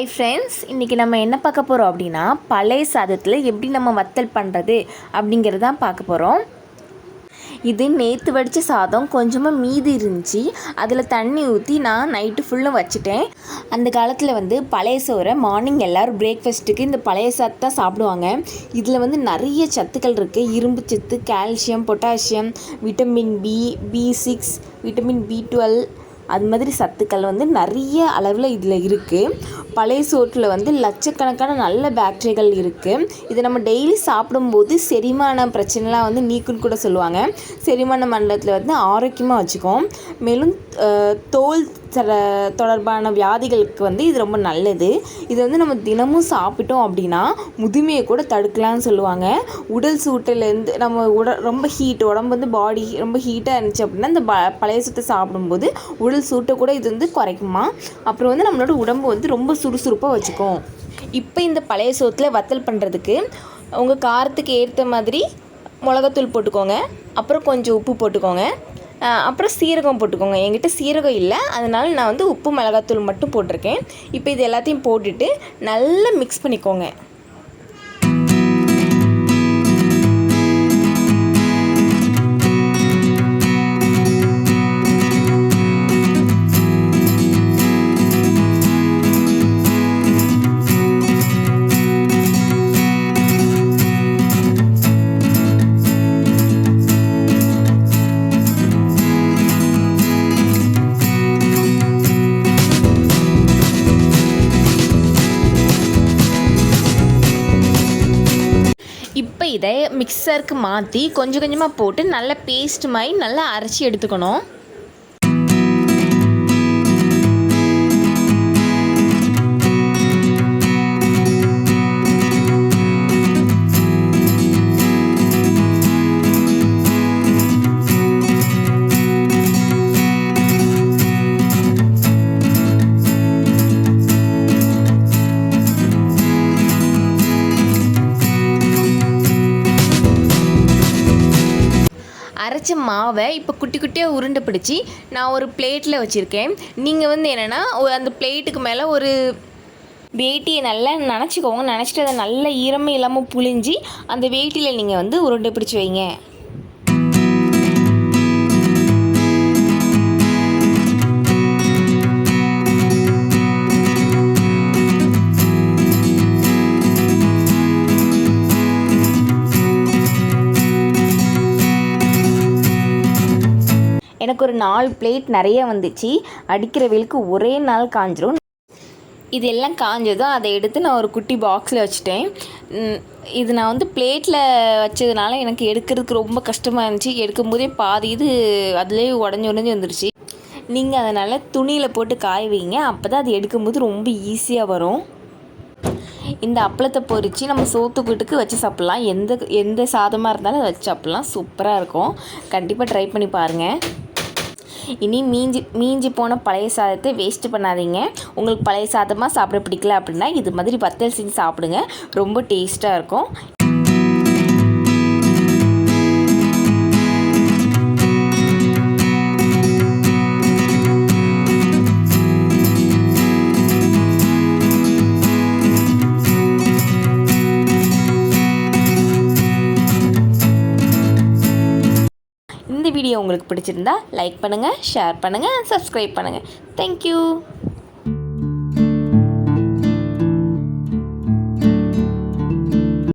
Hi friends, இன்றைக்கி நம்ம என்ன பார்க்க போகிறோம் அப்படின்னா பழைய சாதத்தில் எப்படி நம்ம வத்தல் பண்ணுறது அப்படிங்கிறது தான் பார்க்க போகிறோம். இது நேற்று வடித்த சாதம் கொஞ்சமாக மீதி இருந்துச்சு. அதில் தண்ணி ஊற்றி நான் நைட்டு ஃபுல்லும் வச்சுட்டேன். அந்த காலத்தில் பழைய சோறை மார்னிங் எல்லோரும் பிரேக்ஃபாஸ்ட்டுக்கு இந்த பழைய சாதத்தை தான் சாப்பிடுவாங்க. இதில் நிறைய சத்துக்கள் இருக்குது. இரும்பு சத்து, calcium, potassium, vitamin B6, vitamin B12 அது மாதிரி சத்துக்கள் நிறைய அளவில் இதில் இருக்குது. பழைய சோற்றில் லட்சக்கணக்கான நல்ல பாக்டீரியாக்கள் இருக்குது. இதை நம்ம டெய்லி சாப்பிடும்போது செரிமான பிரச்சனைலாம் நீக்குன்னு கூட சொல்லுவாங்க. செரிமான மண்டலத்தில் ஆரோக்கியமாக வச்சுக்கும். மேலும் தோல் தொடர்பான வியாதிகளுக்கு இது ரொம்ப நல்லது. இதை நம்ம தினமும் சாப்பிட்டோம் அப்படின்னா முதுமையை கூட தடுக்கலாம்னு சொல்லுவாங்க. உடல் சூட்டிலேருந்து நம்ம ரொம்ப உடம்பு பாடி ரொம்ப ஹீட்டாக இருந்துச்சு அப்படின்னா இந்த பழைய சோத்தை சாப்பிடும்போது உடல் சூட்டை கூட இது குறைக்குமா. அப்புறம் நம்மளோட உடம்பு ரொம்ப சுறுசுறுப்பாக வச்சுக்கும். இப்போ இந்த பழைய சோத்தில் வத்தல் பண்ணுறதுக்கு உங்கள் காரத்துக்கு ஏற்ற மாதிரி மிளகாத்தூள் போட்டுக்கோங்க. அப்புறம் கொஞ்சம் உப்பு போட்டுக்கோங்க. அப்புறம் சீரகம் போட்டுக்கோங்க. என்கிட்ட சீரகம் இல்லை, அதனால் நான் உப்பு மிளகாத்தூள் மட்டும் போட்டிருக்கேன். இப்போ இது எல்லாத்தையும் போட்டுட்டு நல்லா மிக்ஸ் பண்ணிக்கோங்க. இப்போ இதை மிக்சருக்கு மாற்றி கொஞ்சம் கொஞ்சமாக போட்டு நல்லா பேஸ்ட் மாதிரி நல்லா அரைச்சி எடுத்துக்கணும். அரைச்ச மாவை இப்போ குட்டி குட்டியாக உருண்டை பிடிச்சி நான் ஒரு பிளேட்டில் வச்சுருக்கேன். நீங்கள் என்னென்னா அந்த பிளேட்டுக்கு மேலே ஒரு வேட்டியை நல்லா நனைச்சிக்கோங்க. நனைச்சிட்டு அதை நல்லா ஈரமே இல்லாமல் புழிஞ்சி அந்த வேட்டியில் நீங்கள் உருண்டை பிடிச்சி வைங்க. எனக்கு ஒரு 4 பிளேட் நிறைய வந்துச்சு. அடிக்கிற வெயிலுக்கு ஒரே நாள் காஞ்சிரும். இது எல்லாம் காஞ்சதும் அதை எடுத்து நான் ஒரு குட்டி பாக்ஸில் வச்சுட்டேன். இது நான் பிளேட்டில் வச்சதுனால எனக்கு எடுக்கிறதுக்கு ரொம்ப கஷ்டமாக இருந்துச்சு. எடுக்கும் போதே பாதி இது அதுலேயே உடஞ்சி வந்துருச்சு. நீங்கள் அதனால் துணியில் போட்டு காய வைங்க. அப்போ தான் அது எடுக்கும்போது ரொம்ப ஈஸியாக வரும். இந்த அப்பளத்தை பொரித்து நம்ம சோத்துக்கூட்டுக்கு வச்சு சாப்பிட்லாம். எந்த சாதமாக இருந்தாலும் அதை வச்சு சாப்பிட்லாம். சூப்பராக இருக்கும். கண்டிப்பாக ட்ரை பண்ணி பாருங்கள். இனி மீஞ்சி போன பழைய சாதத்தை வேஸ்ட்டு பண்ணாதீங்க. உங்களுக்கு பழைய சாதமாக சாப்பிட பிடிக்கல அப்படின்னா இது மாதிரி வத்தல் செஞ்சு சாப்பிடுங்க. ரொம்ப டேஸ்ட்டாக இருக்கும். இந்த வீடியோ உங்களுக்கு பிடிச்சிருந்தா லைக் பண்ணுங்கள், ஷேர் பண்ணுங்கள், சப்ஸ்கிரைப் பண்ணுங்கள். தேங்க்யூ.